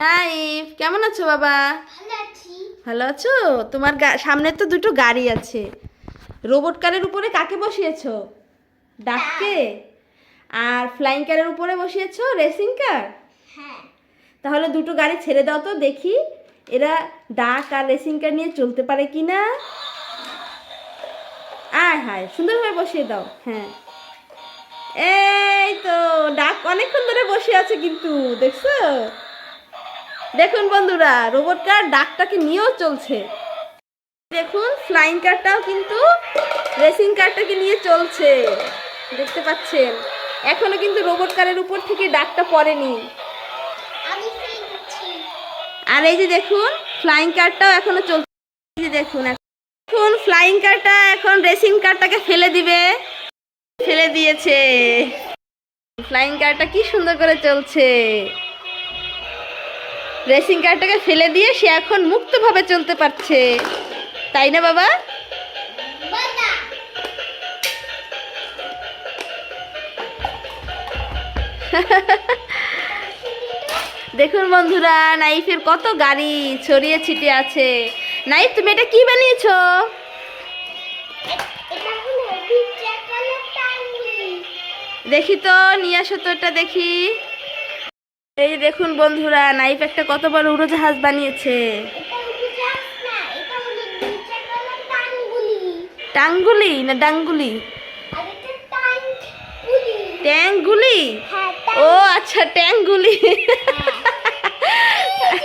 Knife, কেমন আছো বাবা? ভালো আছি। ভালো আছো? তোমার সামনে তো দুটো গাড়ি আছে। রোবট কারের উপরে কাকে বসিয়েছো? ডাককে। আর ফ্লাইং কারের উপরে বসিয়েছো রেসিং কার। হ্যাঁ। তাহলে দুটো গাড়ি ছেড়ে দাও তো দেখি এরা ডাক আর রেসিং কার নিয়ে চলতে পারে কি না। আয় হায়, সুন্দরভাবে বসিয়ে দাও। হ্যাঁ, এই তো ডাক অনেকক্ষণ ধরে বসে আছে কিন্তু দেখছো? দেখুন বন্ধুরা, রোবট কার ডাকটাকে নিয়েও চলছে। দেখুন ফ্লাইং কারটাও কিন্তু রেসিং কারটাকে নিয়ে চলছে, দেখতে পাচ্ছেন? এখনো কিন্তু রোবট কারের উপর থেকে ডাকটা পড়েনি। আমি ফেলছি। আর এই যে দেখুন ফ্লাইং কারটাও এখনো চলছে। এই যে দেখুন, এখন ফ্লাইং কারটা এখন রেসিং কারটাকে ফেলে দিবে। ফেলে দিয়েছে। ফ্লাইং কারটা কি সুন্দর করে চলছে। রেসিং কারটাকে ফেলে দিয়ে সে এখন মুক্তভাবে চলতে পারছে, তাই না বাবা? বাবা, দেখুন বন্ধুরা, নাইফের কত গাড়ি ছড়িয়ে ছিটিয়ে আছে। নাইফ, তুমি এটা কি বানিয়েছো? এটা হলো পিজ্জা কালার টাঙ্গুলি। দেখি তো, নিয়ে আসো তো এটা দেখি। এই যে দেখুন বন্ধুরা, নাইফ একটা কত বড় উড়োজাহাজ বানিয়েছে। এটা উড়োজাহাজ না, এটা হলো পিজ্জা কালার টাঙ্গুলি। টাঙ্গুলি না ডাঙ্গুলি? আর এটা টাঙ্গুলি। ট্যাঙ্গুলি? হ্যাঁ, ও আচ্ছা, ট্যাঙ্গুলি। হ্যাঁ।